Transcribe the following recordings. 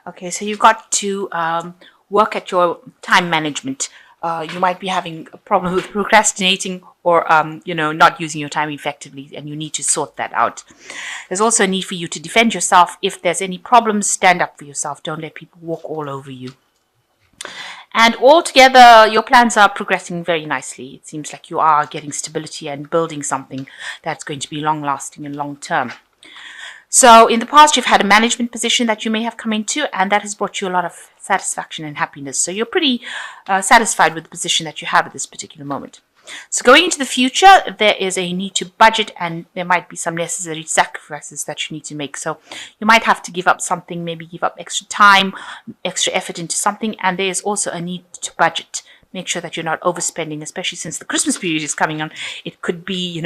Okay, so you've got to work at your time management. You might be having a problem with procrastinating or, not using your time effectively, and you need to sort that out. There's also a need for you to defend yourself. If there's any problems, stand up for yourself. Don't let people walk all over you. And altogether, your plans are progressing very nicely. It seems like you are getting stability and building something that's going to be long-lasting and long-term. So in the past, you've had a management position that you may have come into, and that has brought you a lot of satisfaction and happiness. So you're pretty satisfied with the position that you have at this particular moment. So going into the future, there is a need to budget, and there might be some necessary sacrifices that you need to make. So you might have to give up something, maybe give up extra time, extra effort into something, and there is also a need to budget. Make sure that you're not overspending, especially since the Christmas period is coming on. It could be,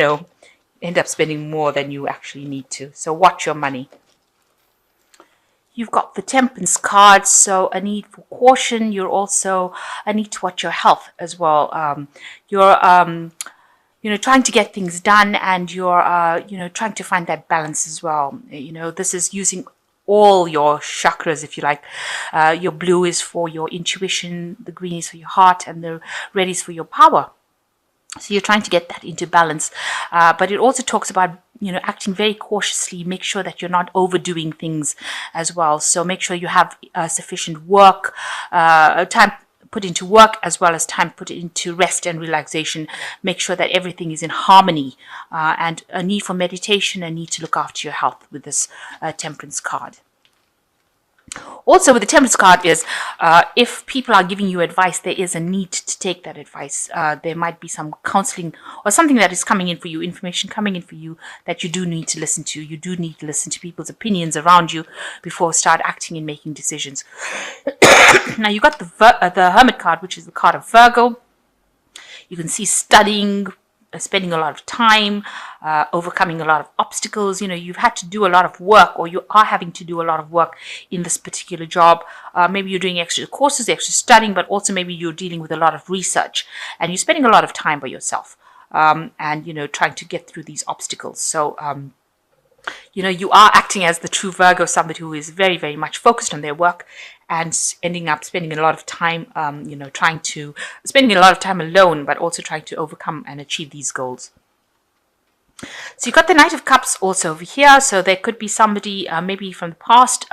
end up spending more than you actually need to. So watch your money. You've got the Temperance card, so a need for caution. You're also a need to watch your health as well. You're trying to get things done, and you're trying to find that balance as well. This is using all your chakras, if you like. Your blue is for your intuition, the green is for your heart, and the red is for your power. So you're trying to get that into balance, but it also talks about acting very cautiously. Make sure that you're not overdoing things as well. So make sure you have sufficient work, time put into work, as well as time put into rest and relaxation. Make sure that everything is in harmony, and a need for meditation, a need to look after your health with this Temperance card. Also, with the Temperance card is, if people are giving you advice, there is a need to take that advice. There might be some counseling or something that is coming in for you, information coming in for you that you do need to listen to. You do need to listen to people's opinions around you before start acting and making decisions. Now, you got the Hermit card, which is the card of Virgo. You can see studying, spending a lot of time, overcoming a lot of obstacles. You've had to do a lot of work, or you are having to do a lot of work in this particular job. Maybe you're doing extra courses, extra studying, but also maybe you're dealing with a lot of research, and you're spending a lot of time by yourself, and trying to get through these obstacles. So you are acting as the true Virgo, somebody who is very, very much focused on their work and ending up spending a lot of time, spending a lot of time alone, but also trying to overcome and achieve these goals. So you've got the Knight of Cups also over here. So there could be somebody maybe from the past,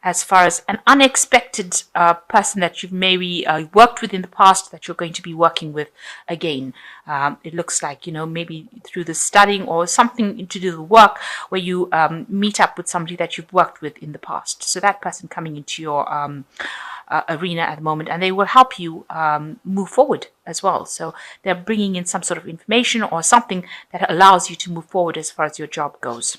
as far as an unexpected person that you've maybe worked with in the past that you're going to be working with again. It looks like, maybe through the studying or something to do with work where you meet up with somebody that you've worked with in the past. So that person coming into your arena at the moment, and they will help you move forward as well. So they're bringing in some sort of information or something that allows you to move forward as far as your job goes.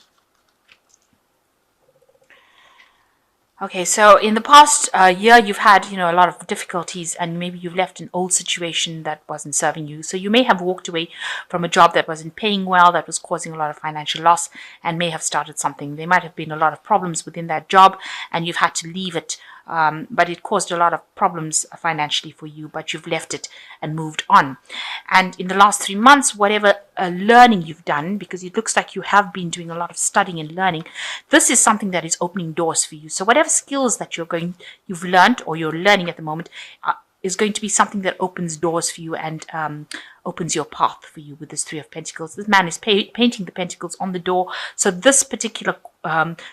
Okay, so in the past year, you've had, a lot of difficulties, and maybe you've left an old situation that wasn't serving you. So you may have walked away from a job that wasn't paying well, that was causing a lot of financial loss, and may have started something. There might have been a lot of problems within that job, and you've had to leave it. But it caused a lot of problems financially for you, but you've left it and moved on. And in the last 3 months, whatever learning you've done, because it looks like you have been doing a lot of studying and learning, this is something that is opening doors for you. So whatever skills that you've learned or you're learning at the moment is going to be something that opens doors for you and opens your path for you with this Three of Pentacles. This man is painting the pentacles on the door. So this particular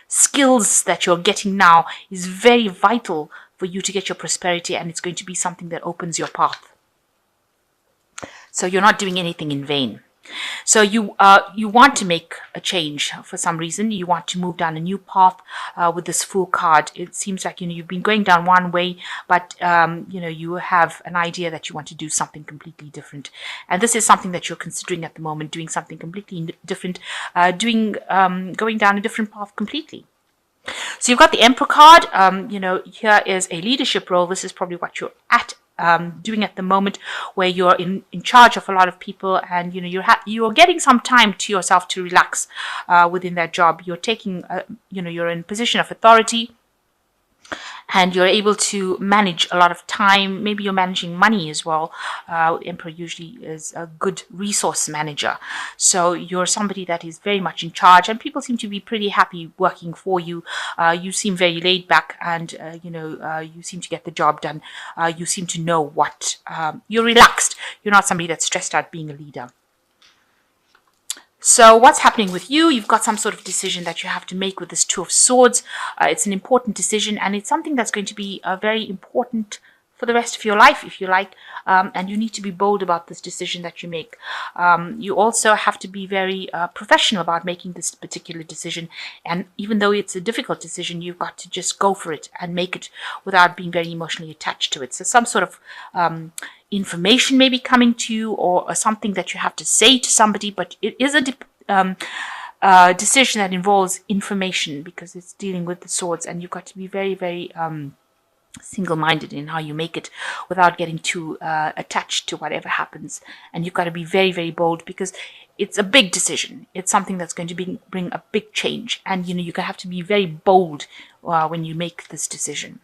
skills that you're getting now is very vital for you to get your prosperity, and it's going to be something that opens your path. So you're not doing anything in vain. So you want to make a change for some reason. You want to move down a new path with this Fool card. It seems like you've been going down one way, but you have an idea that you want to do something completely different. And this is something that you're considering at the moment, doing something completely different, going down a different path completely. So you've got the Emperor card. Here is a leadership role. This is probably what you're doing at the moment, where you're in charge of a lot of people, and you're getting some time to yourself to relax within that job. You're taking you're in a position of authority, and you're able to manage a lot of time. Maybe you're managing money as well. Emperor usually is a good resource manager. So you're somebody that is very much in charge, and people seem to be pretty happy working for you. You seem very laid back, and you seem to get the job done. You seem to know what you're relaxed. You're not somebody that's stressed out being a leader. So what's happening with you? You've got some sort of decision that you have to make with this Two of Swords. It's an important decision, and it's something that's going to be very important for the rest of your life, if you like, and you need to be bold about this decision that you make. You also have to be very professional about making this particular decision, and even though it's a difficult decision, you've got to just go for it and make it without being very emotionally attached to it. So some sort of information may be coming to you, or something that you have to say to somebody, but it is a decision that involves information, because it's dealing with the swords, and you've got to be very, very single-minded in how you make it without getting too attached to whatever happens. And you've got to be very, very bold, because it's a big decision. It's something that's going to bring a big change, and you're going to have to be very bold when you make this decision.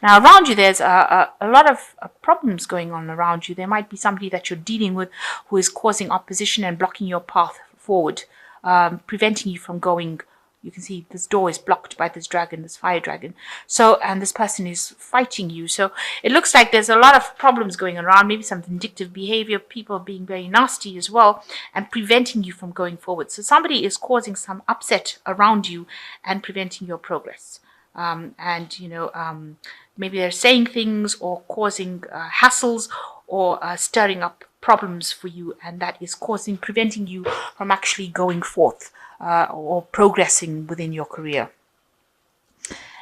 Now, around you, there's a lot of problems going on around you. There might be somebody that you're dealing with who is causing opposition and blocking your path forward, preventing you from going. You can see this door is blocked by this dragon, this fire dragon. So, and this person is fighting you. So it looks like there's a lot of problems going around, maybe some vindictive behavior, people being very nasty as well, and preventing you from going forward. So somebody is causing some upset around you and preventing your progress. Maybe they're saying things or causing hassles or stirring up problems for you, and that is preventing you from actually going forth or progressing within your career.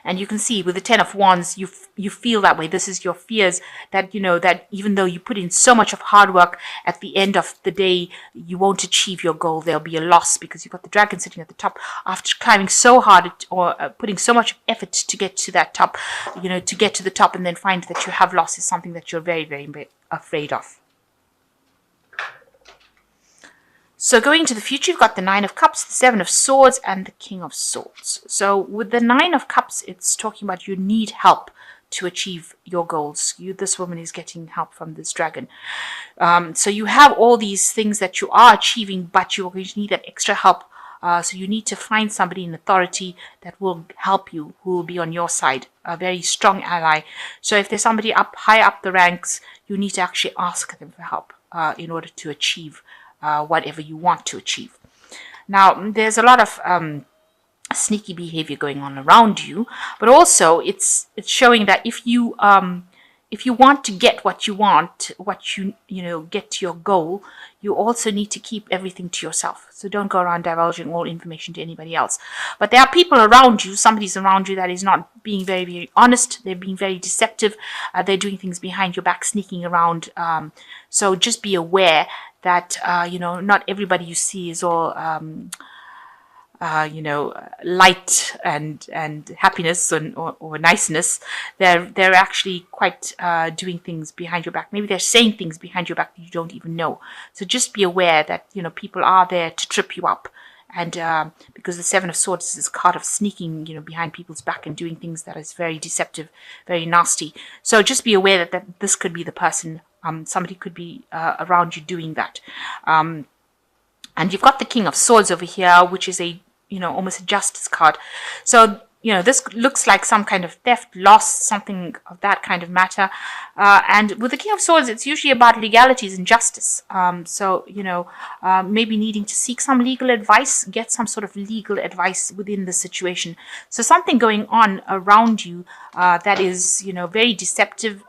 And you can see with the Ten of Wands, you feel that way. This is your fears that, that even though you put in so much of hard work, at the end of the day, you won't achieve your goal. There'll be a loss, because you've got the dragon sitting at the top. After climbing so hard or putting so much effort to get to that top, to get to the top and then find that you have lost is something that you're very, very, very afraid of. So going into the future, you've got the Nine of Cups, the Seven of Swords, and the King of Swords. So with the Nine of Cups, it's talking about you need help to achieve your goals. This woman is getting help from this dragon. So you have all these things that you are achieving, but you're going to need that extra help. So you need to find somebody in authority that will help you, who will be on your side, a very strong ally. So if there's somebody high up the ranks, you need to actually ask them for help in order to achieve whatever you want to achieve. Now, there's a lot of sneaky behavior going on around you, but also it's showing that if you want to get what you want, get to your goal, you also need to keep everything to yourself. So don't go around divulging all information to anybody else. But there are people around you, somebody's around you that is not being very, very honest. They're being very deceptive. They're doing things behind your back, sneaking around. So just be aware that, not everybody you see is all, light and happiness or niceness. They're actually quite doing things behind your back. Maybe they're saying things behind your back that you don't even know. So just be aware that, people are there to trip you up. And because the Seven of Swords is this card of sneaking, behind people's back and doing things that is very deceptive, very nasty. So just be aware that this could be the person. Somebody could be around you doing that. And you've got the King of Swords over here, which is almost a justice card. So, this looks like some kind of theft, loss, something of that kind of matter. And with the King of Swords, it's usually about legalities and justice. Maybe needing to seek some legal advice, get some sort of legal advice within the situation. So something going on around you that is, very deceptive,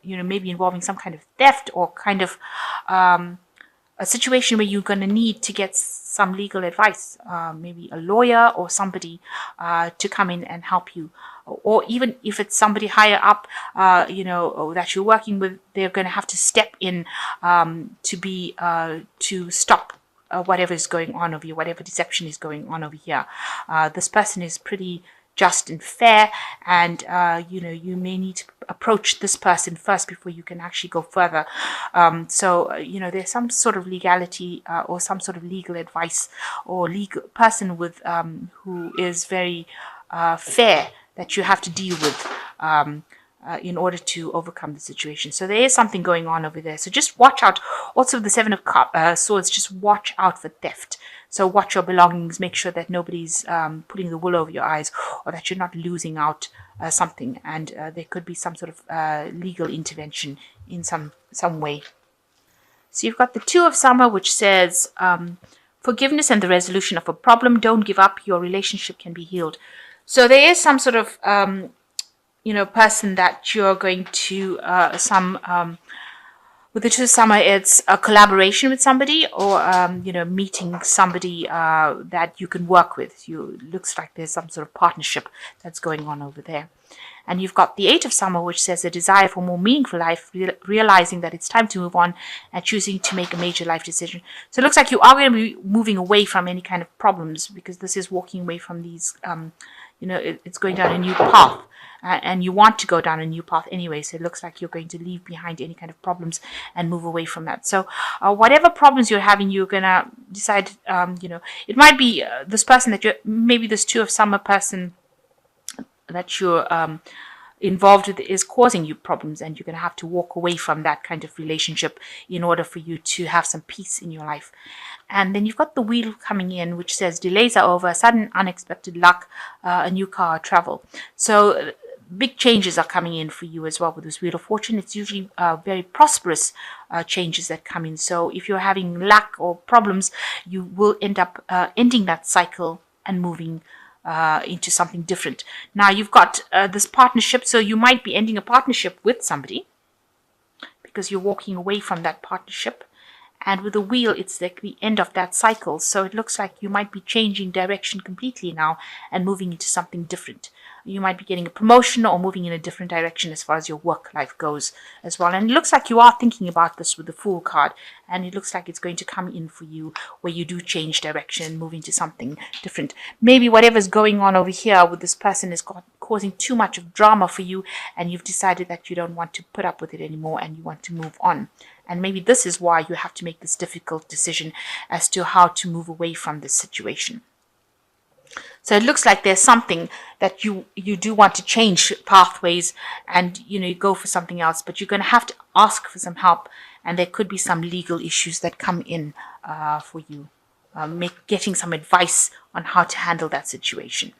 maybe involving some kind of theft or kind of a situation where you're going to need to get some legal advice, maybe a lawyer or somebody to come in and help you. Or even if it's somebody higher up, that you're working with, they're going to have to step in to stop whatever is going on over here, whatever deception is going on over here. This person is pretty just and fair, and you may need to approach this person first before you can actually go further. There's some sort of legality or some sort of legal advice or legal person with who is very fair that you have to deal with in order to overcome the situation. So there is something going on over there. So just watch out. Also, the Seven of Swords, just watch out for theft. So watch your belongings. Make sure that nobody's putting the wool over your eyes, or that you're not losing out something. And there could be some sort of legal intervention in some way. So you've got the Two of Summer, which says forgiveness and the resolution of a problem. Don't give up. Your relationship can be healed. So there is some sort of person that you're going to with the Two of Summer, it's a collaboration with somebody, or meeting somebody that you can work with. Looks like there's some sort of partnership that's going on over there. And you've got the Eight of Summer, which says a desire for more meaningful life, realizing that it's time to move on and choosing to make a major life decision. So it looks like you are going to be moving away from any kind of problems, because this is walking away from these, it's going down a new path. And you want to go down a new path anyway, so it looks like you're going to leave behind any kind of problems and move away from that. So whatever problems you're having, you're going to decide, it might be this person that maybe this Two of Summer person that you're involved with is causing you problems, and you're going to have to walk away from that kind of relationship in order for you to have some peace in your life. And then you've got the Wheel coming in, which says delays are over, sudden unexpected luck, a new car, travel. So big changes are coming in for you as well with this Wheel of Fortune. It's usually very prosperous changes that come in. So if you're having lack or problems, you will end up ending that cycle and moving into something different. Now you've got this partnership, so you might be ending a partnership with somebody because you're walking away from that partnership. And with the Wheel, it's like the end of that cycle. So it looks like you might be changing direction completely now and moving into something different. You might be getting a promotion or moving in a different direction as far as your work life goes as well. And it looks like you are thinking about this with the Fool card. And it looks like it's going to come in for you where you do change direction and move into something different. Maybe whatever's going on over here with this person is causing too much of drama for you, and you've decided that you don't want to put up with it anymore and you want to move on. And maybe this is why you have to make this difficult decision as to how to move away from this situation. So it looks like there's something that you do want to change pathways, and you go for something else, but you're going to have to ask for some help, and there could be some legal issues that come in for you, getting some advice on how to handle that situation.